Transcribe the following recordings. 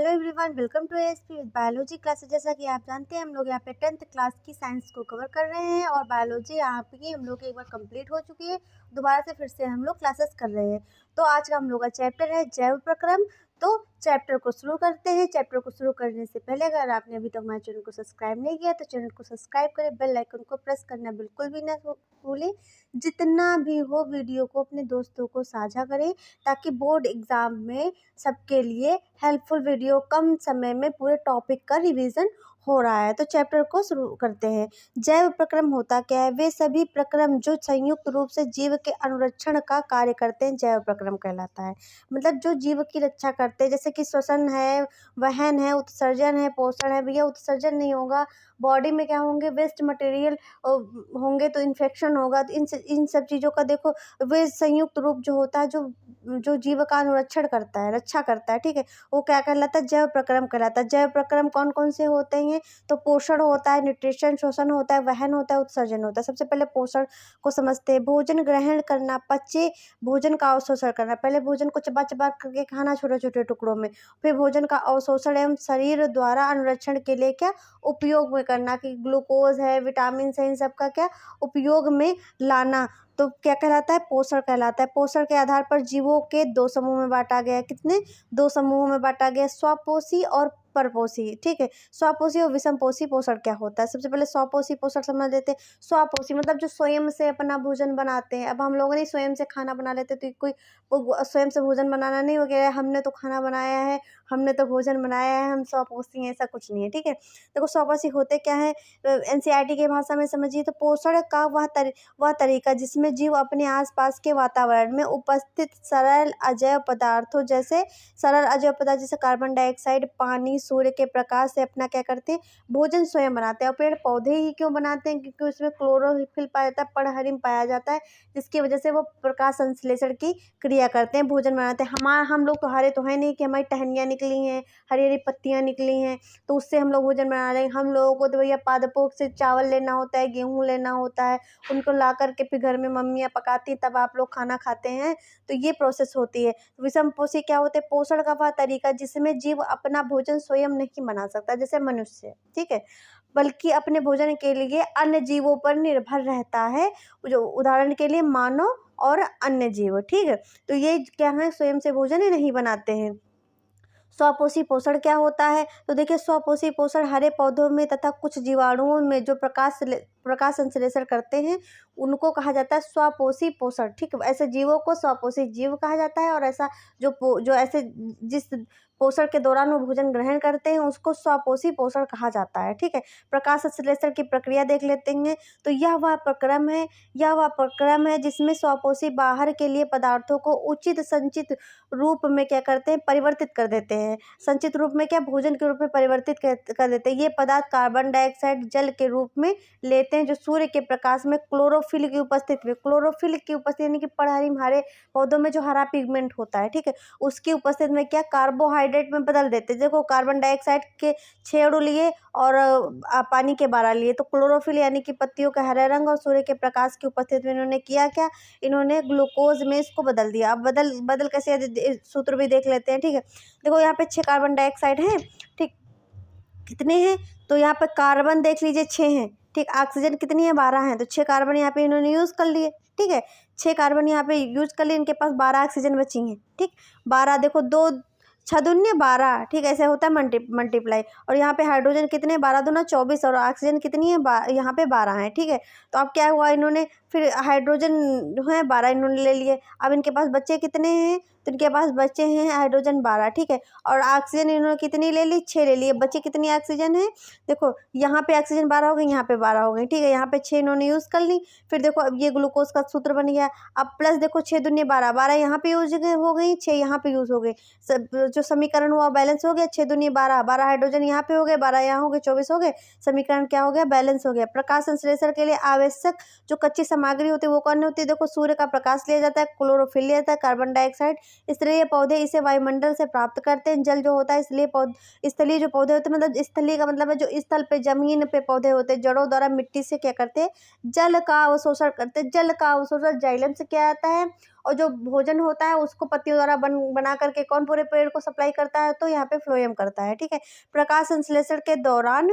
Hello everyone, welcome to ASP with biology classes. जैसा कि आप जानते हैं, हम लोग यहाँ पे 10th क्लास की साइंस को कवर कर रहे हैं और बायोलॉजी यहाँ पे हम लोग की एक बार कंप्लीट हो चुकी है। दोबारा से फिर से हम लोग क्लासेस कर रहे हैं। तो आज का हम लोग का चैप्टर है जैव प्रक्रम। तो चैप्टर को शुरू करते हैं। चैप्टर को शुरू करने से पहले अगर आपने अभी तक हमारे चैनल को सब्सक्राइब नहीं किया तो चैनल को सब्सक्राइब करें, बेल आइकन को प्रेस करना बिल्कुल भी ना भूलें। जितना भी हो वीडियो को अपने दोस्तों को साझा करें ताकि बोर्ड एग्जाम में सबके लिए हेल्पफुल वीडियो कम समय में पूरे टॉपिक का रिवीजन हो रहा है। तो चैप्टर को शुरू करते हैं। जैव प्रक्रम होता क्या है? वे सभी प्रक्रम जो संयुक्त रूप से जीव के अनुरक्षण का कार्य करते हैं जैव प्रक्रम कहलाता है। मतलब जो जीव की रक्षा करते हैं, जैसे कि श्वसन है, वहन है, उत्सर्जन है, पोषण है। भैया उत्सर्जन नहीं होगा, बॉडी में क्या होंगे, वेस्ट मटेरियल होंगे तो इन्फेक्शन होगा। तो इन सब चीज़ों का देखो, वे संयुक्त रूप जो होता है जो जीव का अनुरक्षण करता है, रक्षा करता है, ठीक है, वो क्या कहलाता है? जैव प्रक्रम कहलाता है। जैव प्रक्रम कौन कौन से होते हैं? तो पोषण होता है, न्यूट्रिशन, शोषण होता है, वहन होता है, उत्सर्जन होता है। सबसे पहले पोषण को समझते हैं। भोजन ग्रहण करना, पचे भोजन का अवशोषण करना। पहले भोजन को चबा चबा करके खाना छोटे छोटे टुकड़ों में, फिर भोजन का अवशोषण एवं शरीर द्वारा अनुरक्षण के लिए क्या उपयोग में करना, कि ग्लूकोज है, विटामिन है, इन सब का क्या उपयोग में लाना। तो क्या कहलाता है? पोषण कहलाता है। पोषण के आधार पर जीवों के दो समूह में बांटा गया। कितने? दो समूहों में बांटा गया, स्वपोषी और परपोषी, ठीक है। स्वपोषी और विषमपोषी पोषण क्या होता है? सबसे पहले स्वपोषी पोषण समझ लेते हैं। स्वपोषी मतलब जो स्वयं से अपना भोजन बनाते हैं। अब हम लोग नहीं स्वयं से खाना बना लेते, तो कोई स्वयं से भोजन बनाना नहीं हो गया, हमने तो खाना बनाया है, हमने तो भोजन बनाया है, हम स्वपोषी हैं, ऐसा कुछ नहीं है, ठीक है। देखो स्वपोषी होते क्या है, एनसीईआरटी की भाषा में समझिए तो पोषण का वह तरीका जिसमें जीव अपने आसपास के वातावरण में उपस्थित सरल अजैव पदार्थों जैसे कार्बन डाइऑक्साइड, पानी, सूर्य के प्रकाश से अपना क्या करते हैं? भोजन स्वयं बनाते हैं। और पेड़ पौधे ही क्यों बनाते हैं? क्योंकि उसमें क्लोरोफिल पाया जाता है, पर्णहरिम पाया जाता है, जिसकी वजह से वो प्रकाश संश्लेषण की क्रिया करते हैं, भोजन बनाते हैं। हम लोग तो हरे तो है नहीं कि हमारी टहनियाँ निकली हैं, हरी हरी पत्तियाँ निकली हैं तो उससे हम लोग भोजन बना रहे हैं। हम लोगों को तो भैया पादपों से चावल लेना होता है, गेहूँ लेना होता है, उनको ला करके फिर घर में मम्मियाँ पकाती तब आप लोग खाना खाते हैं। तो ये प्रोसेस होती है। विषमपोषी क्या होते हैं? पोषण का वह तरीका जिसमें जीव अपना भोजन स्वयं नहीं बना सकता, जैसे मनुष्य, ठीक है, बल्कि अपने भोजन के लिए अन्य जीवों पर निर्भर रहता है। जो उदाहरण के लिए मानव और अन्य जीव, ठीक है। तो ये क्या है? स्वयं से भोजन ही नहीं बनाते हैं। स्वपोषी पोषण क्या होता है? तो देखिए, स्वपोषी पोषण हरे पौधों में तथा कुछ जीवाणुओं में जो प्रकाश संश्लेषण करते हैं उनको कहा जाता है स्वपोषी पोषण, ठीक है। ऐसे जीवों को स्वपोषी जीव कहा जाता है और ऐसा जो ऐसे जिस पोषण के दौरान वो भोजन ग्रहण करते हैं उसको स्वपोषी पोषण कहा जाता है, ठीक है। प्रकाश संश्लेषण की प्रक्रिया देख लेते हैं। तो यह वह प्रक्रम है जिसमें स्वपोषी बाहर के लिए पदार्थों को उचित संचित रूप में क्या करते हैं? परिवर्तित कर देते हैं। संचित रूप में क्या? भोजन के रूप में परिवर्तित कर देते हैं। ये पदार्थ कार्बन डाइऑक्साइड जल के रूप में लेते हैं जो सूर्य के प्रकाश में क्लोरोफिल की उपस्थिति यानी कि पर्णहरिम हरे पौधों में जो हरा पिगमेंट होता है, ठीक है, उसकी उपस्थिति में क्या कार्बोहाइड्रेट में बदल देते हैं। देखो, कार्बन डाइऑक्साइड के 6 अणु लिए और पानी के 12 लिए, तो क्लोरोफिल यानी कि पत्तियों का हरा रंग और सूर्य के प्रकाश की उपस्थिति में इन्होंने किया क्या? इन्होंने ग्लूकोज में इसको बदल दिया। अब बदल कैसे, सूत्र भी देख लेते हैं, ठीक है। देखो यहाँ पे 6 कार्बन डाइऑक्साइड हैं, ठीक, कितने हैं? तो यहाँ पे कार्बन देख लीजिए 6 हैं, ठीक। ऑक्सीजन कितनी है? 12 हैं। तो 6 कार्बन यहाँ पे इन्होंने यूज़ कर लिए, ठीक है। 6 कार्बन यहाँ पे यूज़ कर लिए, इनके पास 12 ऑक्सीजन बची हैं, ठीक। 12 देखो, 2 6 दूनी 12, ठीक, ऐसे होता है मल्टीप्लाई। और यहाँ पे हाइड्रोजन कितने? 12 दूना 24 और ऑक्सीजन कितनी है? यहाँ पे 12 है, ठीक है। तो अब क्या हुआ, इन्होंने फिर हाइड्रोजन है 12 इन्होंने ले लिए। अब इनके पास बच्चे कितने हैं? तो इनके पास बच्चे हैं हाइड्रोजन 12, ठीक है। और ऑक्सीजन इन्होंने कितनी ले ली? 6 ले लिए। बच्चे कितनी ऑक्सीजन है? देखो, यहाँ पे ऑक्सीजन 12 हो गई, यहाँ पे 12 हो गई, ठीक है। यहाँ पे 6 इन्होंने यूज़ कर ली। फिर देखो, अब ये ग्लूकोज का सूत्र बन गया। अब प्लस देखो, 6 दूनी 12, 12 यहाँ पे यूज हो गई, 6 यहाँ पे यूज़ हो गई। जो समीकरण हुआ बैलेंस हो गया। 6 दूनी 12, 12 हाइड्रोजन यहाँ पे हो गए, 12 यहाँ हो गए, 24 हो गए। समीकरण क्या हो गया? बैलेंस हो गया। प्रकाश संश्लेषण के लिए आवश्यक जो कच्ची सामग्री होती है वो कौन होती है? देखो, सूर्य का प्रकाश लिया जाता है, क्लोरोफिल लिया जाता है, कार्बन डाइऑक्साइड, स्थलीय पौधे इसे वायुमंडल से प्राप्त करते हैं। जल जो होता है स्थलीय पौधे, स्थलीय जो पौधे होते हैं, मतलब स्थलीय का मतलब है जो स्थल पे जमीन पे पौधे होते हैं, जड़ों द्वारा मिट्टी से क्या करते हैं, जल का अवशोषण करते हैं। जल का अवशोषण जाइलम से किया जाता है। और जो भोजन होता है उसको पत्तियों द्वारा बना करके कौन पूरे पेड़ को सप्लाई करता है, तो यहाँ पे फ्लोएम करता है। ठीक है। प्रकाश संश्लेषण के दौरान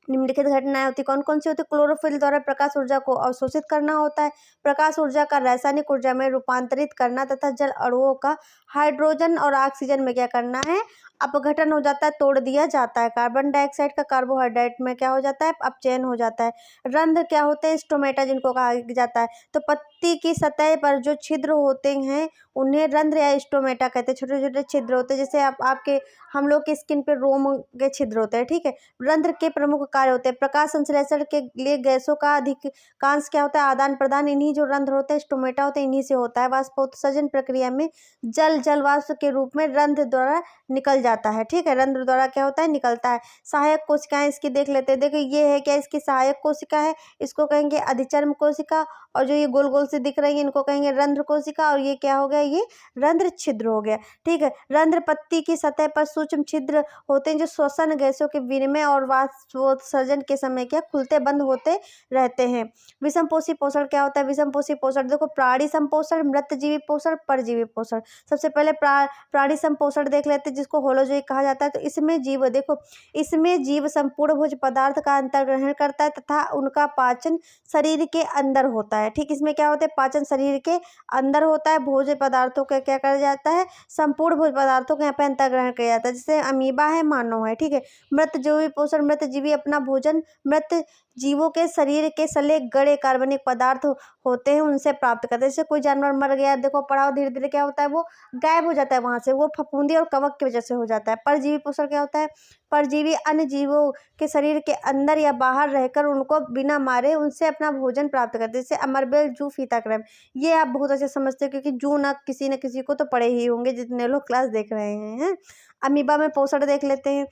निम्नलिखित घटनाएं होती, कौन कौन सी होती है? क्लोरोफिल द्वारा प्रकाश ऊर्जा को अवशोषित करना होता है, प्रकाश ऊर्जा का रासायनिक ऊर्जा में रूपांतरित करना, तथा जल अणुओं का हाइड्रोजन और ऑक्सीजन में क्या करना है, अपघटन हो जाता है, तोड़ दिया जाता है। कार्बन डाइऑक्साइड का कार्बोहाइड्रेट में क्या हो जाता है, अपचयन हो जाता है। रंध्र क्या होते हैं? स्टोमेटा जिनको कहा जाता है। तो पत्ती की सतह पर जो छिद्र होते हैं उन्हें रंध्र या स्टोमेटा कहते हैं। छोटे छोटे छिद्र होते हैं, जैसे आपके हम लोग की स्किन पे रोम के छिद्र होते हैं। ठीक है। रंध्र के प्रमुख कार्य होते हैं, प्रकाश संश्लेषण के लिए गैसों का अधिकांश क्या होता है, आदान प्रदान इन्हीं जो रंध्र होते हैं, स्टोमेटा होते हैं, इन्हीं से होता है। वाष्पोत्सर्जन प्रक्रिया में जल वाष्प के रूप में रंध्र द्वारा निकल जाता है। ठीक है। रंध्र द्वारा क्या होता है, निकलता है। सहायक कोशिकाएं इसकी देख लेते हैं। देखिए ये है क्या, इसकी सहायक कोशिका है, इसको कहेंगे अधिचर्म कोशिका। और जो ये गोल गोल से दिख रही है इनको कहेंगे रंध्र कोशिका। और ये क्या हो गया, ये रंध्र छिद्र हो गया। ठीक है। रंध्र पत्ती की सतह पर सूक्ष्म छिद्र होते हैं जो श्वसन गैसों के विनिमय और वाष्पोत्सर्जन के समय क्या खुलते बंद होते रहते हैं। विषमपोषी पोषण क्या होता है? विषमपोषी पोषण देखो, प्राणी संपोषण, मृतजीवी पोषण, परजीवी पोषण। सबसे पहले प्राणी संपोषण देख लेते हैं जिसको होलोजोई कहा जाता है। तो इसमें जीव देखो, इसमें जीव संपूर्ण भोज्य पदार्थ का अंतर्ग्रहण करता है तथा उनका पाचन शरीर के अंदर होता है। ठीक, इसमें क्या होता है, पाचन शरीर के अंदर होता है। भोज्य पदार्थों का क्या करा जाता है, संपूर्ण भोज्य पदार्थों का यहाँ पे अंतर्ग्रहण किया जाता है, जैसे अमीबा है, मानव है। ठीक है। मृतजीवी पोषण, मृतजीवी अपना भोजन मृत जीवों के शरीर के सले गड़े कार्बनिक पदार्थ होते हैं उनसे प्राप्त करते हैं। जैसे कोई जानवर मर गया, देखो पढ़ाओ, धीरे धीरे क्या होता है, वो गायब हो जाता है वहां से, वो फफूंदी और कवक की वजह से हो जाता है। परजीवी पोषण क्या होता है, परजीवी अन्य जीवों के शरीर के अंदर या बाहर रहकर उनको बिना मारे उनसे अपना भोजन प्राप्त करते हैं, जैसे अमरबेल, जू, फीताक्रम। ये आप बहुत अच्छे समझते हो क्योंकि जू न किसी को तो पढ़े ही होंगे जितने लोग क्लास देख रहे हैं। अमीबा में पोषण देख लेते हैं।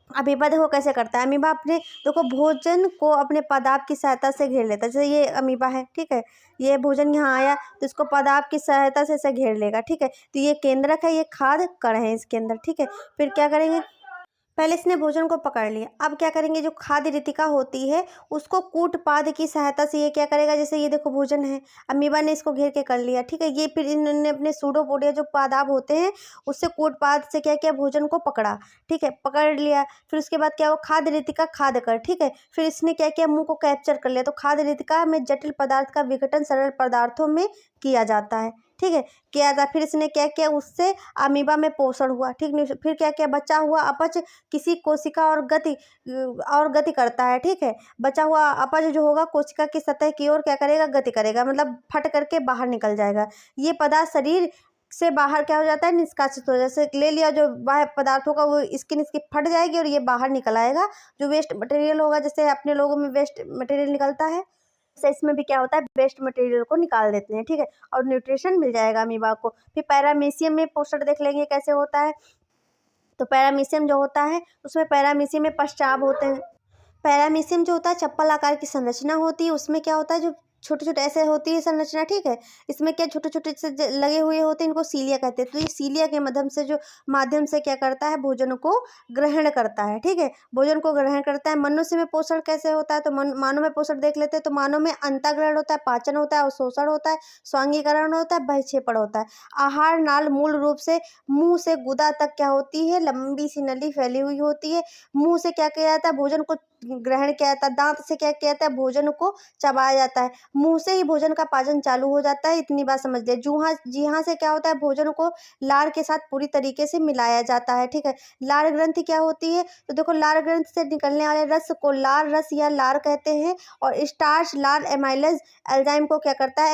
अमीबा देखो कैसे करता है, अमीबा अपने देखो भोजन को अपने पादाप की सहायता से घेर लेता है। जैसे ये अमीबा है, ठीक है, ये भोजन यहाँ आया तो इसको पादाप की सहायता से इसे घेर लेगा। ठीक है। तो ये केंद्रक है, ये खाद्य कण है इसके अंदर। ठीक है। फिर क्या करेंगे, पहले इसने भोजन को पकड़ लिया, अब क्या करेंगे, जो खाद्य रितिका होती है उसको कूटपाद की सहायता से ये क्या करेगा, जैसे ये देखो भोजन है, अमीबा ने इसको घेर के कर लिया। ठीक है। ये फिर इन्होंने अपने सूडोपोडिया जो पादाप होते हैं उससे कूटपाद से क्या किया, भोजन को पकड़ा। ठीक है, पकड़ लिया। फिर उसके बाद क्या हुआ, खाद्य रितिका खाद्य कर। ठीक है। फिर इसने क्या किया, मुंह को कैप्चर कर लिया। तो खाद्य रितिका में जटिल पदार्थ का विघटन सरल पदार्थों में किया जाता है। ठीक है, किया था। फिर इसने क्या किया, उससे अमीबा में पोषण हुआ। ठीक नहीं, फिर क्या किया, बचा हुआ अपच किसी कोशिका और गति करता है। ठीक है। बचा हुआ अपच जो होगा कोशिका की सतह की ओर क्या करेगा, गति करेगा, मतलब फट करके बाहर निकल जाएगा। ये पदार्थ शरीर से बाहर क्या हो जाता है, निष्कासित हो, जैसे ले लिया जो बाहर पदार्थ होगा वो स्किन इसकी फट जाएगी और ये बाहर निकल आएगा। जो वेस्ट मटेरियल होगा, जैसे अपने लोगों में वेस्ट मटेरियल निकलता है, से इसमें भी क्या होता है, वेस्ट मटेरियल को निकाल देते हैं। ठीक है। और न्यूट्रिशन मिल जाएगा अमीबा को। फिर पैरामीशियम में पोषण देख लेंगे कैसे होता है। तो पैरामीशियम जो होता है उसमें पैरामीशियम में पश्चाप होते हैं। पैरामीशियम जो होता है चप्पल आकार की संरचना होती है, उसमें क्या होता है, जो छोटे छोटे ऐसे होती है संरचना। ठीक है। इसमें क्या छोटे छोटे से लगे हुए होते हैं, इनको सीलिया कहते हैं। तो ये सीलिया के माध्यम से क्या करता है, भोजन को ग्रहण करता है। ठीक है, भोजन को ग्रहण करता है। मनुष्य में पोषण कैसे होता है, तो मानव में पोषण देख लेते हैं। तो मानव में अंतःग्रहण होता है, पाचन होता है, अवशोषण होता है, स्वांगीकरण होता है, बहिक्षेपण होता है। आहार नाल मूल रूप से मुंह से गुदा तक क्या होती है, लंबी सी नली फैली हुई होती है। मुंह से क्या किया जाता है, भोजन को ग्रहण किया जाता है। दांत से क्या किया जाता है, भोजन को चबाया जाता है। मुंह से ही भोजन का पाचन चालू हो जाता है, इतनी बात समझ लिया। जीहा से क्या होता है, भोजन को लार के साथ पूरी तरीके से मिलाया जाता है। ठीक है। लार ग्रंथि क्या होती है, तो देखो लार ग्रंथि से निकलने वाले रस को लार रस या लार कहते हैं। और स्टार्च लार एमाइलेज एंजाइम को क्या करता है,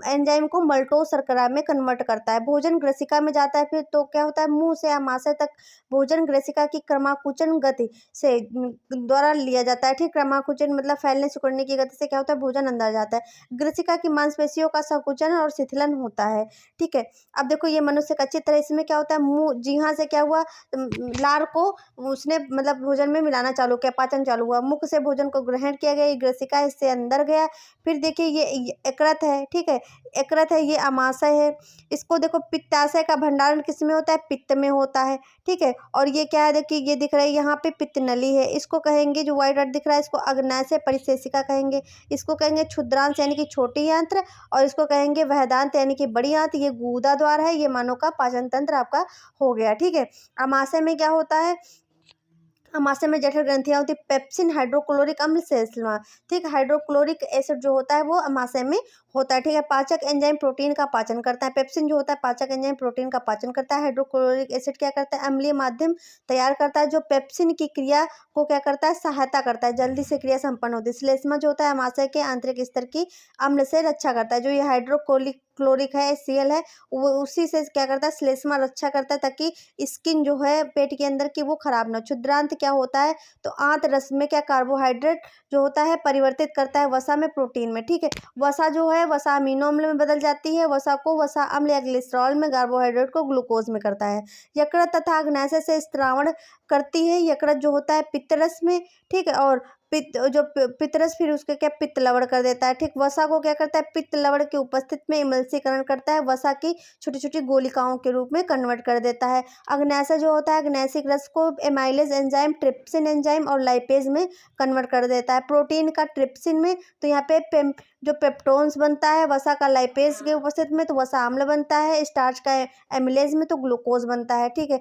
एंजाइम को मल्टोज शर्करा में कन्वर्ट करता है। भोजन ग्रसिका में जाता है, फिर तो क्या होता है, मुंह से आमाशय तक भोजन ग्रसिका की क्रमाकुचन गति से द्वारा लिया जाता है। ठीक, क्रमाकुचन मतलब फैलने सिकुड़ने की गति से क्या होता है, भोजन अंदर जाता है। ग्रसिका की मांसपेशियों का संकुचन और शिथिलन होता है। ठीक है। अब देखो ये मनुष्य का चित्र है, इसमें क्या होता है, मुंह जीहा से क्या हुआ, लार को उसने मतलब भोजन में मिलाना चालू किया, पाचन चालू हुआ। मुख से भोजन को ग्रहण किया गया, ये ग्रसिका इससे अंदर गया। फिर देखिए ये यकृत है। ठीक है, यकृत है ये अमाशय है। इसको देखो पित्ताशय का भंडारण किस में होता है, पित्त में होता है, ठीक है। और ये क्या है, देखिए ये दिख रहा है यहाँ पे पित्त नली है, इसको कहेंगे, जो व्हाइट डॉट दिख रहा है इसको अग्नाशय परिशेषिका कहेंगे, इसको कहेंगे क्षुद्रांश यानी कि छोटी आंत्र, और इसको कहेंगे वहदांत यानी कि बड़ी आंत। ये गुदा द्वार है, ये मानव का पाचन तंत्र आपका हो गया, ठीक है। अमाशय में क्या होता है, अमाशय में जठर ग्रंथियां होती है, पेप्सिन हाइड्रोक्लोरिक अम्ल सेल्समा, ठीक। हाइड्रोक्लोरिक एसिड जो होता है वो अमाशय में होता है, ठीक है। पाचक एंजाइम प्रोटीन का पाचन करता है, पेप्सिन जो होता है पाचक एंजाइम प्रोटीन का पाचन करता है। हाइड्रोक्लोरिक एसिड क्या करता है, अम्लीय माध्यम तैयार करता है, जो पेप्सिन की क्रिया को क्या करता है, सहायता करता है, जल्दी से क्रिया संपन्न होती है। श्लेष्मा जो होता है अमाशय के आंतरिक स्तर की अम्ल से रक्षा करता है। जो ये हाइड्रोक्लोरिक क्लोरिक है, HCl है, वो उसी से क्या करता है, श्लेष्मा रक्षा करता है, ताकि स्किन जो है पेट के अंदर की वो खराब ना। क्षुद्रांत क्या होता है, तो आंत रस में क्या कार्बोहाइड्रेट जो होता है परिवर्तित करता है वसा में प्रोटीन में, ठीक है। वसा जो है, वसा अमीनो अम्ल में बदल जाती है, वसा को वसा अम्ल या ग्लिसरॉल में, कार्बोहाइड्रेट को ग्लूकोज में करता है। यकृत तथा अग्नाशय से स्त्रावण करती है। यकृत जो होता है पित्तरस में, ठीक है। और पित्तरस फिर उसके क्या पित्त लवण कर देता है, ठीक। वसा को क्या करता है, पित्त लवण की उपस्थिति में इमल्सीकरण करता है, वसा की छोटी छोटी गोलिकाओं के रूप में कन्वर्ट कर देता है। अग्नाशय जो होता है अग्नैसिक रस को एमाइलेज एंजाइम, ट्रिप्सिन एंजाइम और लाइपेज में कन्वर्ट कर देता है। प्रोटीन का ट्रिप्सिन में, तो यहाँ पे जो पेप्टोन्स बनता है, वसा का लाइपेज के उपस्थिति में तो वसा अम्ल बनता है, स्टार्च का एमिलेज में तो ग्लूकोज बनता है, ठीक है।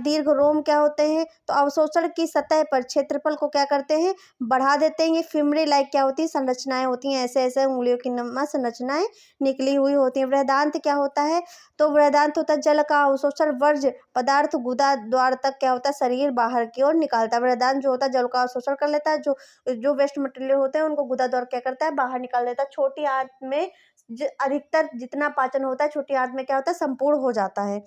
दीर्घ रोम क्या होते हैं, तो अवशोषण की सतह पर क्षेत्रफल को क्या करते हैं, बढ़ा देते हैं। ये फिमरी लाइक क्या होती है, संरचनाएं होती हैं, ऐसे ऐसे उंगलियों की नमा संरचनाएं निकली हुई होती हैं। वृहदांत क्या होता है, तो वृहदांत होता है जल का अवशोषण वर्ज्य पदार्थ गुदा द्वार तक क्या होता है, शरीर बाहर की ओर निकालता है। वृहदांत जो होता है जल का अवशोषण कर लेता है, जो वेस्ट मटेरियल होते हैं उनको गुदा द्वार क्या करता है, बाहर निकाल देता है। छोटी आंत में अधिकतर जितना पाचन होता है छोटी आंत में क्या होता है, संपूर्ण हो जाता है।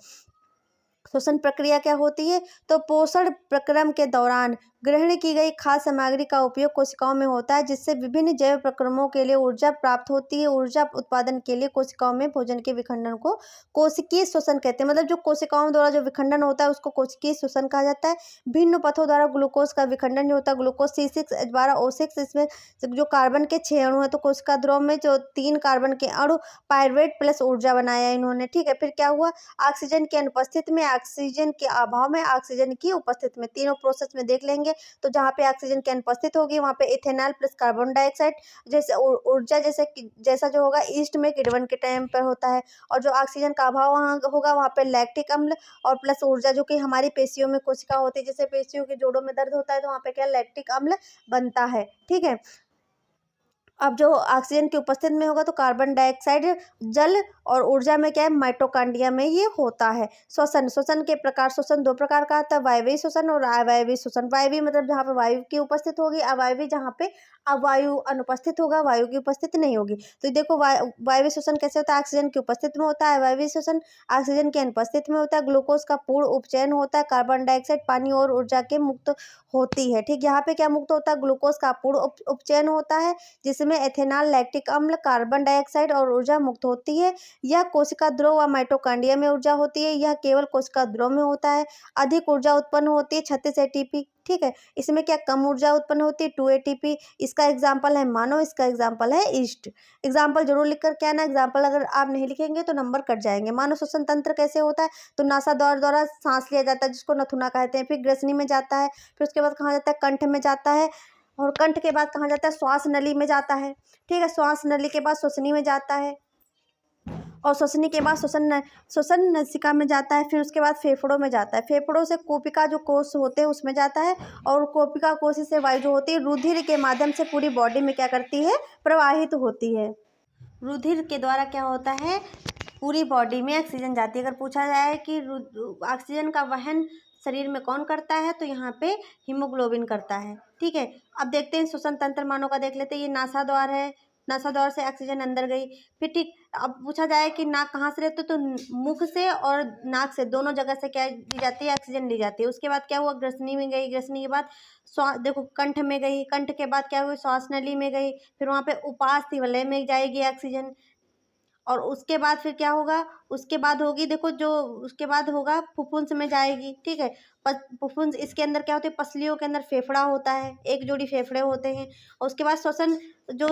श्वसन प्रक्रिया क्या होती है, तो पोषण प्रक्रम के दौरान ग्रहण की गई खाद्य सामग्री का उपयोग कोशिकाओं में होता है, जिससे विभिन्न जैव प्रक्रमों के लिए ऊर्जा प्राप्त होती है। ऊर्जा उत्पादन के लिए कोशिकाओं में भोजन के विखंडन को कोशिकीय श्वसन कहते हैं। मतलब जो कोशिकाओं द्वारा जो विखंडन होता है उसको कोशिकीय श्वसन कहा जाता है। भिन्न पथों द्वारा ग्लूकोज का विखंडन जो होता है, ग्लूकोज C6H12O6, इसमें जो कार्बन के 6 अणु है, तो कोशिका द्रव में जो 3 कार्बन के अणु पायरुवेट प्लस ऊर्जा बनाया इन्होंने, ठीक है। फिर क्या हुआ, ऑक्सीजन की अनुपस्थिति में, ऑक्सीजन के अभाव में, ऑक्सीजन की उपस्थिति में, तीनों प्रोसेस में देख लेंगे। तो जहाँ पे ऑक्सीजन की अनुपस्थित होगी वहाँ पे इथेनॉल प्लस कार्बन डाइऑक्साइड जैसे ऊर्जा जैसा जो होगा ईस्ट में किण्वन के टाइम पर होता है। और जो ऑक्सीजन का अभाव वहाँ होगा वहाँ पे लैक्टिक अम्ल और प्लस ऊर्जा जो कि हमारी पेशियों में कोशिका होती है, जैसे पेशियों के जोड़ों में दर्द होता है तो वहाँ पे क्या लैक्टिक अम्ल बनता है, ठीक है। अब जो ऑक्सीजन की उपस्थिति में होगा तो कार्बन डाइऑक्साइड, जल और ऊर्जा में क्या है, माइटोकॉन्ड्रिया में ये होता है। श्वसन, श्वसन के प्रकार, श्वसन 2 प्रकार का आता है, वायवीय श्वसन और अवायवीय श्वसन। वायवीय मतलब जहाँ पे वायु की उपस्थिति होगी, अवायवीय जहाँ पे अवायु अनुपस्थित होगा, वायु की उपस्थिति नहीं होगी। तो देखो वायवीय श्वसन कैसे होता है, ऑक्सीजन की उपस्थिति में होता है। अवायवीय श्वसन ऑक्सीजन की अनुपस्थिति में होता है। ग्लूकोज का पूर्ण उपचयन होता है, कार्बन डाइऑक्साइड, पानी और ऊर्जा के मुक्त होती है, ठीक। यहाँ पे क्या मुक्त होता है, ग्लूकोज का पूर्ण उपचयन होता है, जिसमें एथेनॉल, लैक्टिक अम्ल, कार्बन डाइऑक्साइड और ऊर्जा मुक्त होती है। यह कोशिका ध्रुव व माइटोकॉन्ड्रिया में ऊर्जा होती है, यह केवल कोशिका ध्रुव में होता है। अधिक ऊर्जा उत्पन्न होती है 36 ATP, ठीक है। इसमें क्या कम ऊर्जा उत्पन्न होती है 2 ATP। इसका एग्जाम्पल है मानव, इसका एग्जाम्पल है ईस्ट। एग्जाम्पल जरूर लिख कर क्या ना, एग्जाम्पल अगर आप नहीं लिखेंगे तो नंबर कट जाएंगे। मानव श्वसन तंत्र कैसे होता है, तो नासाद्वार द्वारा सांस लिया जाता है जिसको नथुना कहते हैं, फिर ग्रसनी में जाता है, फिर उसके बाद कहाँ जाता है, कंठ में जाता है, और कंठ के बाद कहाँ जाता है, श्वास नली में जाता है, ठीक है। श्वास नली के बाद श्वसनी में जाता है, और श्वसनी के बाद श्वसन नसिका में जाता है, फिर उसके बाद फेफड़ों में जाता है। फेफड़ों से कोशिका जो कोष होते हैं उसमें जाता है, और कोशिका कोश से वायु जो होती है रुधिर के माध्यम से पूरी बॉडी में क्या करती है, प्रवाहित होती है। रुधिर के द्वारा क्या होता है, पूरी बॉडी में ऑक्सीजन जाती है। अगर पूछा जाए कि ऑक्सीजन का वहन शरीर में कौन करता है, तो यहाँ पे हीमोग्लोबिन करता है, ठीक है। अब देखते हैं श्वसन तंत्र मानव का, देख लेते हैं। ये नासाद्वार है, नासाद्वार से ऑक्सीजन अंदर गई, फिर ठीक। अब पूछा जाए कि नाक कहाँ से लेते, तो मुख से और नाक से, दोनों जगह से क्या ली जाती है, ऑक्सीजन ली जाती है। उसके बाद क्या हुआ, ग्रसनी में गई, ग्रसनी के बाद देखो कंठ में गई, कंठ के बाद क्या हुई, श्वास नली में गई, फिर वहाँ पे उपास्थि वलय में जाएगी ऑक्सीजन, और उसके बाद फिर क्या होगा, उसके बाद होगी देखो जो उसके बाद होगा फुफ्फुस में जाएगी, ठीक है। फुफ्फुस इसके अंदर क्या होते हैं, पसलियों के अंदर फेफड़ा होता है, एक जोड़ी फेफड़े होते हैं। और उसके बाद श्वसन जो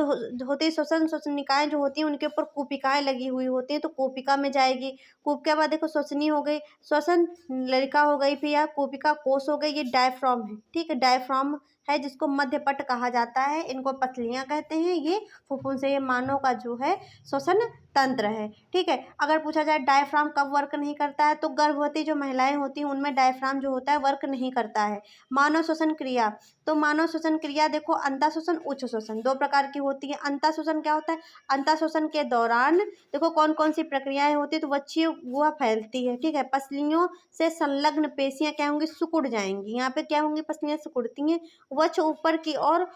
होती है, श्वसनिकाएँ जो होती हैं उनके ऊपर कूपिकाएँ लगी हुई होती हैं, तो कूपिका में जाएगी। कूप के बाद देखो श्वसनी हो गई, श्वसन नलिका हो गई, फिर यहाँ कूपिका कोष हो गई, ये डायफ्राम है, ठीक है। डायफ्राम है जिसको मध्यपट कहा जाता है, इनको पसलियाँ कहते हैं। ये फुफ्फुस से ये मानव का जो है श्वसन तंत्र है, ठीक है। अगर पूछा जाए डायफ्राम कब वर्क नहीं करता है, तो गर्भवती जो महिलाएं होती हैं उनमें डायफ्राम जो होता है वर्क नहीं करता है। मानव श्वसन क्रिया, तो मानव श्वसन क्रिया देखो, अंतः श्वसन, उच्च श्वसन, दो प्रकार की होती है। अंतः श्वसन क्या होता है, अंतः श्वसन के दौरान देखो कौन कौन सी प्रक्रियाएं होती है, तो वक्षीय गुहा फैलती है, ठीक है। पसलियों से संलग्न पेशियां क्या होंगी, सिकुड़ जाएंगी। यहाँ पे क्या होंगी, पसलियां सिकुड़ती हैं। वक्ष ऊपर की ओर,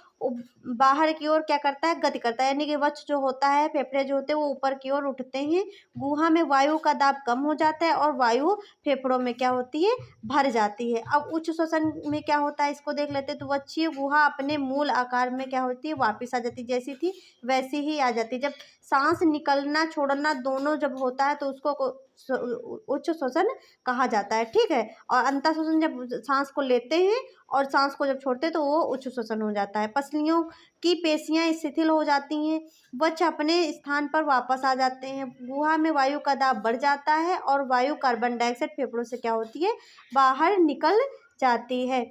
बाहर की ओर क्या करता है, गति करता है, यानी कि वक्ष जो होता है, फेफड़े जो होते हैं वो ऊपर की ओर उठते हैं। गुहा में वायु का दाब कम हो जाता है और वायु फेफड़ों में क्या होती है, भर जाती है। अब उच्च श्वसन में क्या होता है, इसको देख लेते हैं। तो वक्षीय गुहा अपने मूल आकार में क्या होती है, वापस आ जाती है, जैसी थी वैसी ही आ जाती है। जब सांस निकलना छोड़ना दोनों जब होता है तो उसको उच्च श्वसन कहा जाता है, ठीक है। और अंतः श्वसन जब सांस को लेते हैं और सांस को जब छोड़ते हैं तो वो उच्च श्वसन हो जाता है। पसलियों की पेशियां शिथिल हो जाती हैं, वक्ष अपने स्थान पर वापस आ जाते हैं, गुहा में वायु का दाब बढ़ जाता है और वायु कार्बन डाइऑक्साइड फेफड़ों से क्या होती है, बाहर निकल जाती है।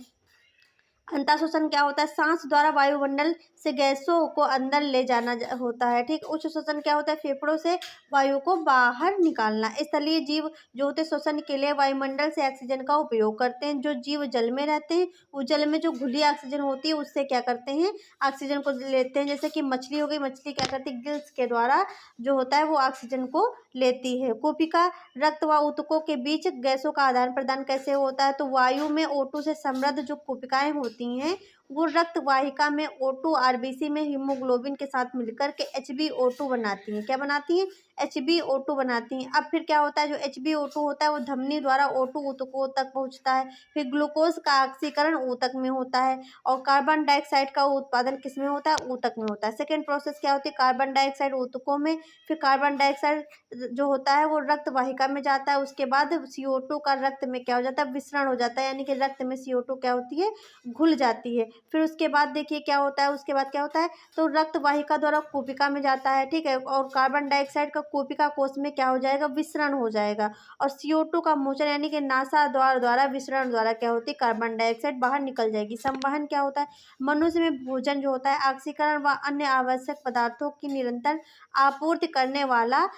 अंतः श्वसन क्या होता है, सांस द्वारा वायुमंडल से गैसों को अंदर ले जाना होता है, ठीक। उच्च श्वसन क्या होता है, फेफड़ों से वायु को बाहर निकालना। स्थलीय जीव जो होते हैं श्वसन के लिए वायुमंडल से ऑक्सीजन का उपयोग करते हैं। जो जीव जल में रहते हैं वो जल में जो घुली ऑक्सीजन होती है उससे क्या करते हैं, ऑक्सीजन को लेते हैं। जैसे कि मछली हो गई, मछली क्या करती है, गिल्स के द्वारा जो होता है वो ऑक्सीजन को लेती है। कूपिका रक्त व ऊतकों के बीच गैसों का आदान प्रदान कैसे होता है, तो वायु में O2 से समृद्ध जो कूपिकाएं होती हैं वो रक्त वाहिका में O2 आरबीसी में हीमोग्लोबिन के साथ मिलकर के HbO2 बनाती हैं। क्या बनाती हैं, HbO2 बनाती हैं। अब फिर क्या होता है, जो HbO2 होता है वो धमनी द्वारा O2 ऊतकों तक पहुंचता है। फिर ग्लूकोज का ऑक्सीकरण ऊतक में होता है और कार्बन डाइऑक्साइड का उत्पादन किस में होता है, ऊतक में होता है। सेकेंड प्रोसेस क्या होती है, कार्बन डाइऑक्साइड ऊतकों में, फिर कार्बन डाइऑक्साइड जो होता है वो रक्त वाहिका में जाता है। उसके बाद CO2 का रक्त में क्या हो जाता है, विसरण हो जाता है, यानी कि रक्त में CO2 क्या होती है, घुल जाती है। फिर उसके बाद देखिए क्या होता है, उसके बाद क्या होता है, तो रक्त वाहिका द्वारा कूपिका में जाता है, ठीक है। और कार्बन डाइऑक्साइड का कूपिका कोष में क्या हो जाएगा, विसरण हो जाएगा। और CO2 का मोचन यानी कि नासा द्वारा विसरण द्वारा क्या होती है, कार्बन डाइऑक्साइड बाहर निकल जाएगी। संवहन क्या होता है, मनुष्य में भोजन जो होता है ऑक्सीकरण व अन्य आवश्यक पदार्थों की निरंतर आपूर्ति करने वाला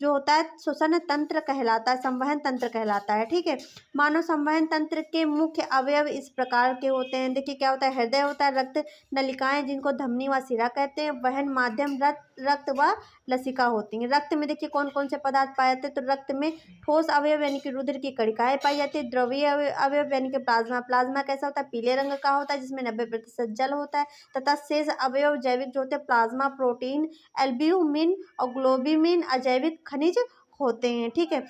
जो होता है श्वसन तंत्र कहलाता है, संवहन तंत्र कहलाता है, ठीक है। मानव संवहन तंत्र के मुख्य अवयव इस प्रकार के होते हैं। देखिए क्या होता है, हृदय होता है, रक्त नलिकाएं जिनको धमनी व सिरा कहते हैं, वहन माध्यम रक्त व लसिका होती हैं। रक्त में देखिए कौन कौन से पदार्थ पाए जाते हैं, तो रक्त में ठोस अवयव यानी कि रुधिर की कणिकाएं पाई जाती है। द्रवीय अवयव यानी कि प्लाज्मा, प्लाज्मा कैसा होता है, पीले रंग का होता है जिसमें 90% जल होता है। तथा शेष अवयव जैविक जो होते हैं, प्लाज्मा प्रोटीन, एल्ब्यूमिन और ग्लोबिमिन अजैविक खनिज होते हैं, ठीक है।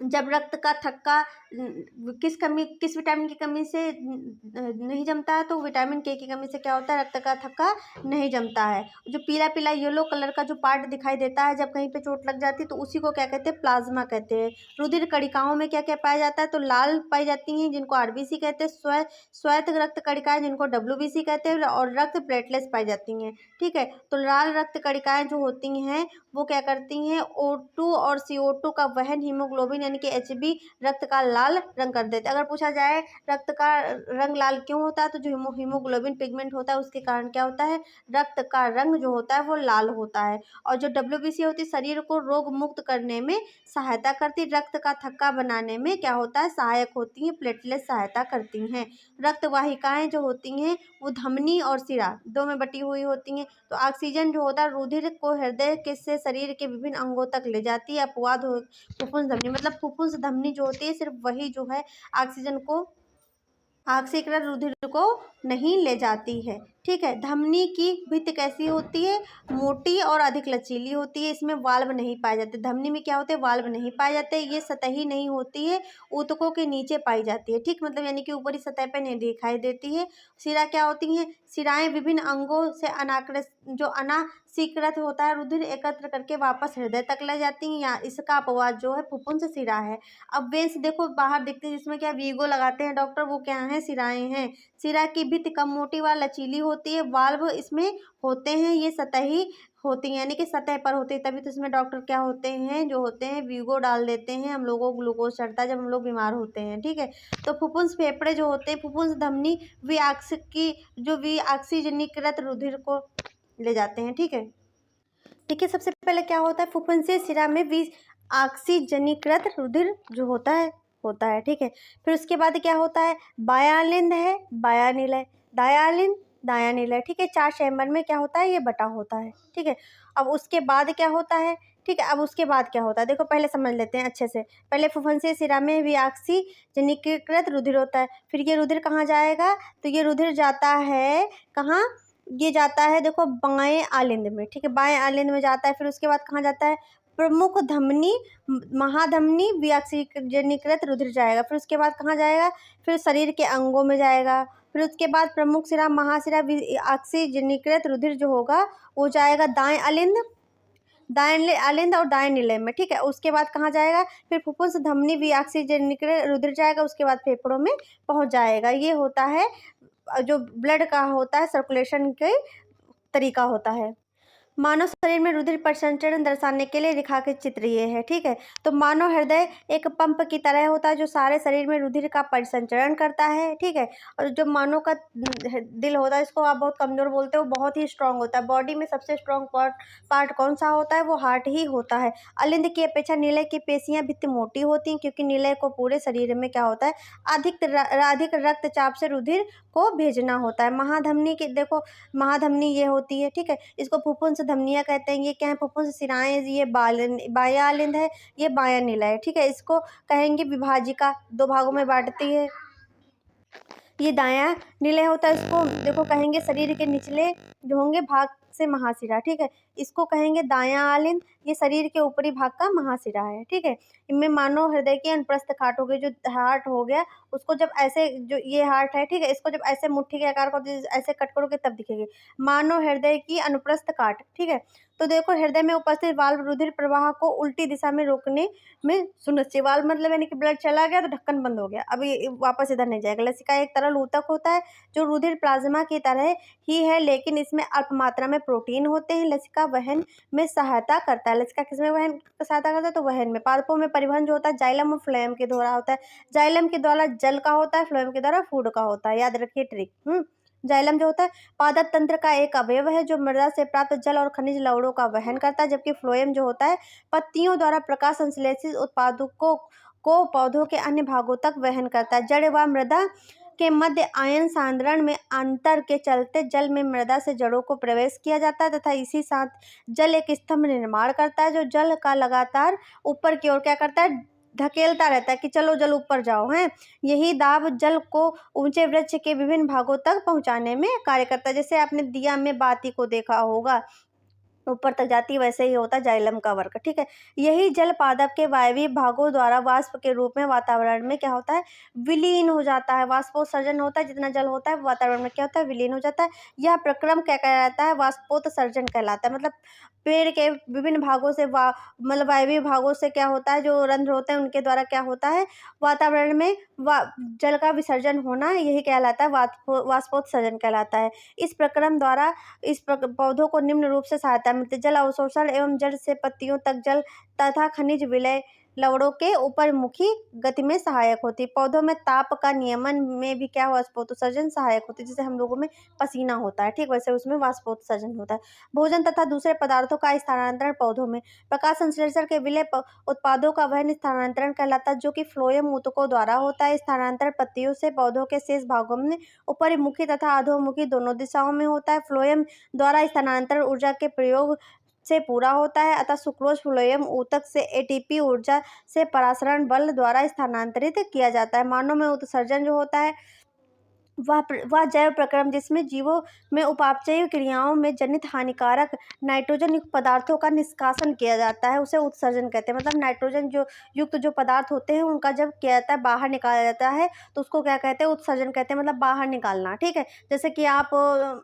जब रक्त का थक्का किस विटामिन की कमी से नहीं जमता है, तो विटामिन के की कमी से क्या होता है, रक्त का थक्का नहीं जमता है। जो पीला पीला येलो कलर का जो पार्ट दिखाई देता है जब कहीं पे चोट लग जाती है तो उसी को क्या कहते हैं, प्लाज्मा कहते हैं। रुधिर कणिकाओं में क्या क्या पाया जाता है, तो लाल पाई जाती हैं जिनको आरबीसी कहते हैं, श्वेत रक्त कणिकाएं जिनको WBC कहते हैं, और रक्त प्लेटलेट्स पाई जाती हैं, ठीक है। तो लाल रक्त कणिकाएं जो होती हैं वो क्या करती हैं, O2 और CO2 का वहन हीमोग्लोबिन यानी कि HB रक्त का लाल रंग कर देते हैं। अगर पूछा जाए रक्त का रंग लाल क्यों होता है, तो जो हीमोग्लोबिन पिगमेंट होता है उसके कारण क्या होता है, रक्त का रंग जो होता है वो लाल होता है। और जो WBC होती है शरीर को रोग मुक्त करने में सहायता करती, रक्त का थक्का बनाने में क्या होता है, सहायक होती हैं, प्लेटलेट सहायता करती हैं। रक्त वाहिकाएं जो होती हैं वो धमनी और सिरा दो में बटी हुई होती हैं। तो ऑक्सीजन जो होता है रुधिर को हृदय के से शरीर के विभिन्न अंगों तक ले जाती है। अपवाद हो फुफ्फुस धमनी, मतलब फुफ्फुस धमनी जो होती है सिर्फ वही जो है ऑक्सीजन को, ऑक्सीकरण रुधिर को नहीं ले जाती है, ठीक है। धमनी की भित्ति कैसी होती है? मोटी और अधिक लचीली होती है। इसमें वाल्व नहीं पाए जाते। धमनी में क्या होते हैं? वाल्व नहीं पाए जाते। ये सतही नहीं होती है, ऊतकों के नीचे पाई जाती है। ठीक, मतलब यानी कि ऊपरी सतह पर नहीं दिखाई देती है। शिरा क्या होती हैं? शिराएं विभिन्न अंगों से अनासिकृत होता है, रुधिर एकत्र करके वापस हृदय तक ले जाती हैं। या इसका अपवाद जो है फुफ्फुस शिरा है। अब वेंस देखो बाहर दिखती है, जिसमें क्या वीगो लगाते हैं डॉक्टर, वो क्या है? शिराएं हैं। शिरा की भित्ति कम मोटी व लचीली होती है। वाल्व इसमें होते हैं, ये सतही होती हैं, यानी कि सतह पर होती है। तभी तो इसमें डॉक्टर क्या होते हैं? जो होते हैं वीगो डाल देते हैं। हम लोगों को ग्लूकोज चढ़ता है जब हम लोग बीमार होते हैं। ठीक है। तो फुफ्फुस फेफड़े जो होते हैं, फुफ्फुस धमनी विऑक्सीजनीकृत रुधिर को ले जाते हैं। ठीक है। देखिए सबसे पहले क्या होता है? फुफ्फुसीय शिरा में विऑक्सीजनीकृत रुधिर जो होता है। ठीक है। फिर उसके बाद क्या होता है? बाह्यलिंद है, बाह्यनिलय, दाह्यलिंद, दाह्यनिलय। ठीक है। 4 चैम्बर में क्या होता है? ये बटा होता है। ठीक है। अब उसके बाद क्या होता है? ठीक है। अब उसके बाद क्या होता है देखो पहले समझ लेते हैं अच्छे से। पहले फुफ्फुसीय शिरा में विऑक्सीजनीकृत रुधिर होता है। फिर ये रुधिर कहाँ जाएगा? तो ये रुधिर जाता है कहाँ? ये जाता है देखो बाएं आलिंद में। ठीक है। बाएं आलिंद में जाता है। फिर उसके बाद कहाँ जाता है? प्रमुख धमनी, महाधमनी विऑक्सीजनीकृत रुधिर जाएगा। फिर उसके बाद कहाँ जाएगा? फिर शरीर के अंगों में जाएगा। फिर उसके बाद प्रमुख शिरा, महाशिरा विऑक्सीजनीकृत रुधिर जो होगा वो जाएगा दाएं आलिंद और दाएं निलय में। ठीक है। उसके बाद कहाँ जाएगा? फिर फुफ्फुस धमनी विऑक्सीजनीकृत रुधिर जाएगा। उसके बाद फेफड़ों में पहुँच जाएगा। ये होता है जो ब्लड का होता है, सर्कुलेशन के तरीका होता है। मानव शरीर में रुधिर परिसंचरण दर्शाने के लिए रेखांकित चित्र ये है। ठीक है। तो मानव हृदय एक पंप की तरह होता है जो सारे शरीर में रुधिर का परिसंचरण करता है। ठीक है। और जो मानव का दिल होता है, इसको आप बहुत कमजोर बोलते हो, बहुत ही स्ट्रांग होता है। बॉडी में सबसे स्ट्रांग पार्ट कौन सा होता है? वो हार्ट ही होता है। अलिंद की अपेक्षा नीलय की पेशियां भित्ति मोटी होती हैं, क्योंकि नीलय को पूरे शरीर में क्या होता है? अधिक रक्तचाप से रुधिर को भेजना होता है। महाधमनी की देखो, महाधमनी ये होती है। ठीक है। इसको फुफ्फुस धमनियां कहते हैं। ये क्या है? फुफ्फुस शिराएं। ये बाह्यलिंद है, ये बाह्यनिलय है। ठीक है। इसको कहेंगे विभाजिका, 2 भागों में बांटती है। ये दायां निलय होता है। इसको देखो कहेंगे शरीर के निचले जो होंगे भाग से महाशिरा। ठीक है। इसको कहेंगे दायां आलिंद। ये शरीर के ऊपरी भाग का महाशिरा है। ठीक है। इनमें मानव हृदय की अनुप्रस्थ काट हो गई, जो हार्ट हो गया उसको जब ऐसे, जो ये हार्ट है, ठीक है, इसको जब ऐसे मुट्ठी के आकार को ऐसे कट करोगे तब दिखेगी मानव हृदय की अनुप्रस्थ काट। ठीक है। तो देखो हृदय में उपस्थित वाल्व रुधिर प्रवाह को उल्टी दिशा में रोकने में सुनिश्चित। वाल्व मतलब यानी कि ब्लड चला गया तो ढक्कन बंद हो गया, अब ये वापस इधर नहीं जाएगा। लसिका एक तरल ऊतक होता है जो रुधिर प्लाज्मा की तरह ही है, लेकिन इसमें अल्प मात्रा में प्रोटीन होते हैं। लसिका वहन में सहायता करता है। लसिका किसमें वहन सहायता करता है? तो वहन में। पादपों में परिवहन जो होता है जाइलम और फ्लोएम के द्वारा होता है। जाइलम के द्वारा जल का होता है, फ्लोएम के द्वारा फूड का होता है। याद रखिए ट्रिक। जाइलम जो होता है पादप तंत्र का एक अवयव है जो मृदा से प्राप्त जल और खनिज लवणों का वहन करता है, जबकि फ्लोएम जो होता है पत्तियों द्वारा प्रकाश संश्लेषित उत्पादों को पौधों के अन्य भागों तक वहन करता है। जड़ व मृदा के मध्य आयन सांद्रण में अंतर के चलते जल में मृदा से जड़ों को प्रवेश किया जाता है तथा इसी साथ जल एक स्तंभ निर्माण करता है जो जल का लगातार ऊपर की ओर क्या करता है? धकेलता रहता है कि चलो जल ऊपर जाओ है। यही दाब जल को ऊंचे वृक्ष के विभिन्न भागों तक पहुंचाने में कार्य करता है। जैसे आपने दिया में बाती को देखा होगा, ऊपर तक जाती है, वैसे ही होता है जाइलम का वर्क। ठीक है। यही जल पादप के वायवीय भागों द्वारा वाष्प के रूप में वातावरण में क्या होता है? विलीन हो जाता है। वाष्पोत्सर्जन होता है। जितना जल होता है वातावरण में क्या होता है? विलीन हो जाता है। यह प्रक्रम क्या कहलाता है? वाष्पोत्सर्जन कहलाता है। मतलब पेड़ के विभिन्न भागों से मतलब वायवीय भागों से क्या होता है? जो रंध्र होते हैं उनके द्वारा क्या होता है? वातावरण में जल का विसर्जन होना, यही कहलाता है वाष्पोत्सर्जन कहलाता है। इस प्रक्रम द्वारा पौधों को निम्न रूप से सहायता मिलती है। जल अवशोषण एवं जड़ से पत्तियों तक जल तथा खनिज विलय लवणों के ऊपरमुखी गति में सहायक होती है। पौधों में ताप का नियमन में भी क्या हुआ? वाष्पोत्सर्जन सहायक होती है। जैसे हम लोगों में पसीना होता है, ठीक वैसे उसमें वाष्पोत्सर्जन होता है। भोजन तथा दूसरे पदार्थों का स्थानांतरण पौधों में प्रकाश संश्लेषण के विलय उत्पादों का वहन स्थानांतरण कहलाता है, जो कि फ्लोएम ऊतकों द्वारा होता है। स्थानांतरण पत्तियों से पौधों के शेष भागों में ऊपरीमुखी तथा अधोमुखी दोनों दिशाओं में होता है। फ्लोएम द्वारा स्थानांतरण ऊर्जा के प्रयोग से पूरा होता है, अतः सुक्रोज फ्लोएम ऊतक से एटीपी ऊर्जा से परासरण बल द्वारा स्थानांतरित किया जाता है। मानव में उत्सर्जन जो होता है वह जैव प्रक्रम जिसमें जीवों में उपापचयी क्रियाओं में जनित हानिकारक नाइट्रोजन युक्त पदार्थों का निष्कासन किया जाता है, उसे उत्सर्जन कहते हैं। मतलब नाइट्रोजन जो युक्त जो पदार्थ होते हैं उनका जब किया जाता है, बाहर निकाला जाता है, तो उसको क्या कहते हैं? उत्सर्जन कहते हैं, मतलब बाहर निकालना। ठीक है, जैसे कि आप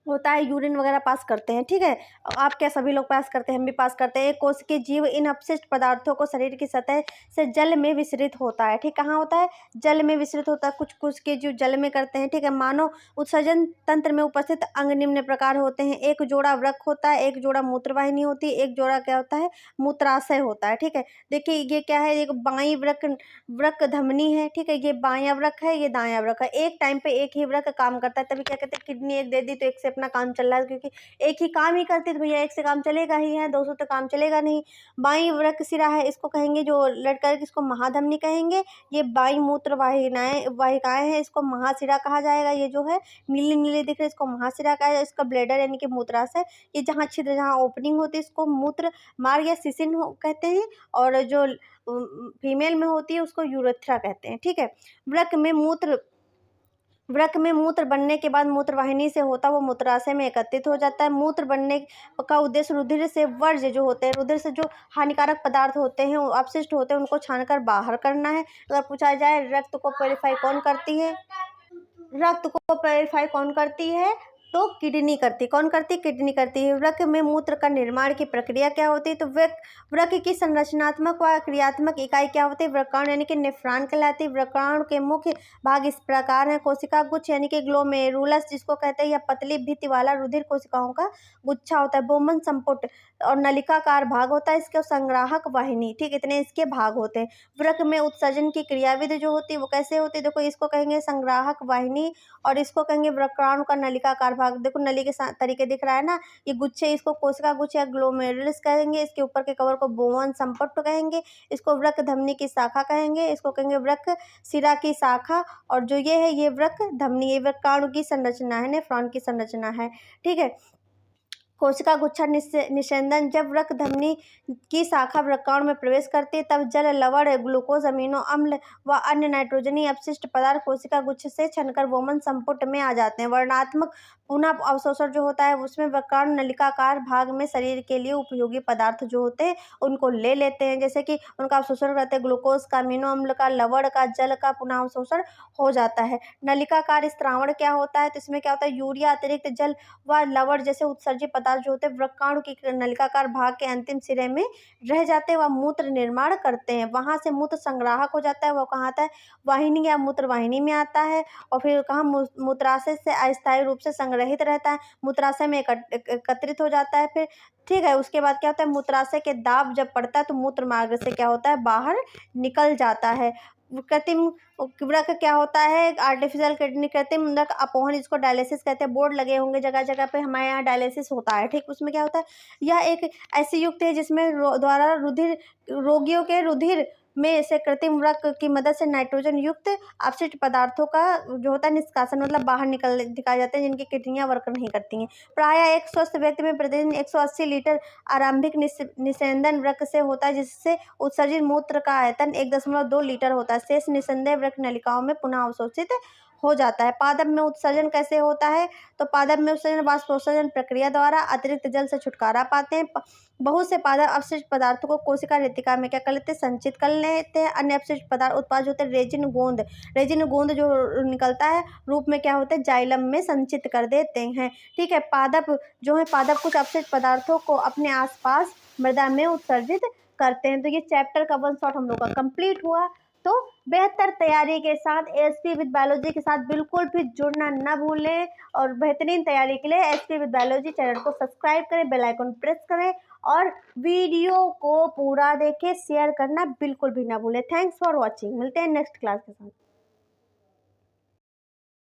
होता है यूरिन वगैरह पास करते हैं, ठीक है, आप क्या सभी लोग पास करते हैं, हम भी पास करते हैं। एक कोशिकीय जीव इन अपशिष्ट पदार्थों को शरीर की सतह से जल में विसरित होता है। ठीक, कहाँ होता है? जल में विसरित होता है। कुछ कोशिकीय जीव जल में करते हैं। ठीक है, मानव उत्सर्जन तंत्र में उपस्थित अंग निम्न प्रकार होते हैं। एक जोड़ा वृक्क होता है, एक जोड़ा मूत्रवाहिनी होती है, एक जोड़ा क्या होता है? मूत्राशय होता है। ठीक है, देखिए ये क्या है? एक बाई वृक्क वृक्क धमनी है। ठीक है, ये बायां वृक्क है, ये दायां वृक्क है। एक टाइम पे एक ही वृक्क काम करता है, तभी क्या कहते हैं? किडनी एक दे दी तो एक से अपना काम चल रहा है, क्योंकि एक ही काम ही करती है तो भैया एक से काम चलेगा ही है, दो से तो काम चलेगा नहीं। बाई वृक्क सिरा है, इसको कहेंगे जो लड़का है इसको महाधमनी कहेंगे। ये बाई मूत्र वाहिकाएं हैं, इसको महाशिरा कहा जाएगा। ये जो है नीली नीली दिख रही है इसको महाशिरा कहा जाएगा। इसका ब्लेडर यानी कि मूत्राशय, ये जहाँ छिद्र जहाँ ओपनिंग होती है इसको मूत्र मार्ग या सिसिन कहते हैं। और जो फीमेल में होती है उसको यूरेथ्रा कहते हैं। ठीक है, वृक्क में मूत्र बनने के बाद मूत्रवाहिनी से होता वो मूत्राशय में एकत्रित हो जाता है। मूत्र बनने का उद्देश्य रुधिर से वर्ज्य जो होते हैं, रुधिर से जो हानिकारक पदार्थ होते हैं, अपशिष्ट होते हैं, उनको छानकर बाहर करना है। अगर पूछा जाए रक्त को प्योरीफाई कौन करती है? रक्त को प्योरीफाई कौन करती है? तो किडनी करती। कौन करती? किडनी करती है। वृक्क में मूत्र का निर्माण की प्रक्रिया क्या होती है? तो वृक्क की संरचनात्मक व क्रियात्मक इकाई क्या होती है? वृक्काणु यानी कि नेफ्रॉन कहलाती है। वृक्काणु के मुख्य भाग इस प्रकार है। कोशिका गुच्छ यानी कि ग्लोमेरुलस जिसको कहते हैं, या पतली भित्ति वाला रुधिर कोशिकाओं का गुच्छा होता है। बोमन संपुट और नलिकाकार भाग होता है। इसके संग्राहक वाहिनी। ठीक, इतने इसके भाग होते हैं। वृक्क में उत्सर्जन की क्रियाविधि जो होती है वो कैसे होती है? देखो, इसको कहेंगे संग्राहक वाहिनी और इसको कहेंगे वृक्काणु का नलिकाकार भाग। देखो नली के तरीके दिख रहा है ना, ये गुच्छे, इसको कोशिका गुच्छ या ग्लोमेरुलस कहेंगे। इसके ऊपर के कवर को बोवन संपट्ट कहेंगे। इसको वृक्क धमनी की शाखा कहेंगे। इसको कहेंगे वृक्क शिरा की शाखा। और जो ये है ये वृक्क धमनी, ये वृक्काणु की संरचना है, नेफ्रॉन की संरचना है। ठीक है, कोशिका गुच्छा निषेधन, जब वृक्क धमनी की शाखा वृक्काणु में प्रवेश करती है तब जल, लवण, ग्लूकोज, अमीनो अम्ल व अन्य नाइट्रोजनी अपशिष्ट पदार्थ कोशिका गुच्छ से छनकर वोमन संपुट में आ जाते हैं। वर्णात्मक पुनः अवशोषण जो होता है उसमें वृक्काणु नलिकाकार भाग में शरीर के लिए उपयोगी पदार्थ जो होते हैं उनको ले लेते हैं, जैसे कि उनका अवशोषण करते हैं, ग्लूकोज का, अमीनो अम्ल का, लवण का, जल का पुनः अवशोषण हो जाता है। नलिकाकार स्त्रावण क्या होता है? तो इसमें क्या होता है? यूरिया अतिरिक्त जल व लवण जैसे उत्सर्जित पदार्थ जो होते हैं वृक्काणु की नलिकाकार भाग के अंतिम सिरे में रह जाते हैं, वह मूत्र निर्माण करते हैं। वहां से मूत्र संग्राहक हो जाता है, वो कहाँ आता है? वाहिनी या मूत्रवाहिनी में आता है। और फिर कहाँ? मूत्राशय से अस्थायी रूप से संग्रहित रहता है, मूत्राशय में एकत्रित हो जाता है। फिर ठीक है, उसके बाद क्या होता है? मूत्राशय के दाब जब पड़ता है तो मूत्र मार्ग से क्या होता है? बाहर निकल जाता है। कृत्रिम वृक्क क्या होता है? आर्टिफिशियल किडनी, कृत्रिम वृक्क अपोहन, इसको डायलिसिस कहते हैं। बोर्ड लगे होंगे जगह जगह पे, हमारे यहाँ डायलिसिस होता है। ठीक, उसमें क्या होता है? यह एक ऐसी युक्त है जिसमें द्वारा रुधिर, रोगियों के रुधिर में से कृत्रिम वृक्क की मदद से नाइट्रोजन युक्त अपशिष्ट पदार्थों का जो होता है निष्कासन, मतलब बाहर निकाल जाते हैं, जिनकी किडनियां वर्क नहीं करती हैं। प्रायः एक स्वस्थ व्यक्ति में प्रतिदिन 180 लीटर आरंभिक निस्यंदन वृक्क से होता है, जिससे उत्सर्जित मूत्र का आयतन 1.2 लीटर होता है। शेष निस्संदेह वृक्क नलिकाओं में पुनः अवशोषित हो जाता है। पादप में उत्सर्जन कैसे होता है? तो पादप में उत्सर्जन वाष्पोत्सर्जन प्रक्रिया द्वारा अतिरिक्त जल से छुटकारा पाते हैं। बहुत से पादप अपशिष्ट पदार्थों को कोशिका रेतिका में क्या कर लेते हैं? संचित कर लेते हैं। अन्य अपशिष्ट पदार्थ उत्पाद जो होते हैं रेजिन गोंद जो निकलता है रूप में क्या होता है? जाइलम में संचित कर देते हैं। ठीक है, पादप जो है, पादप कुछ अपशिष्ट पदार्थों को अपने आसपास मृदा में उत्सर्जित करते हैं। तो ये चैप्टर का 1 शॉट हम लोग का कंप्लीट हुआ। तो बेहतर तैयारी के साथ एएसपी विद बायोलॉजी के साथ बिल्कुल भी जुड़ना ना भूलें। और बेहतरीन तैयारी के लिए एएसपी विद बायोलॉजी चैनल को सब्सक्राइब करें, बेल आइकन प्रेस करें और वीडियो को पूरा देखें, शेयर करना बिल्कुल भी ना भूलें। Thanks for watching. मिलते हैं नेक्स्ट क्लास के साथ।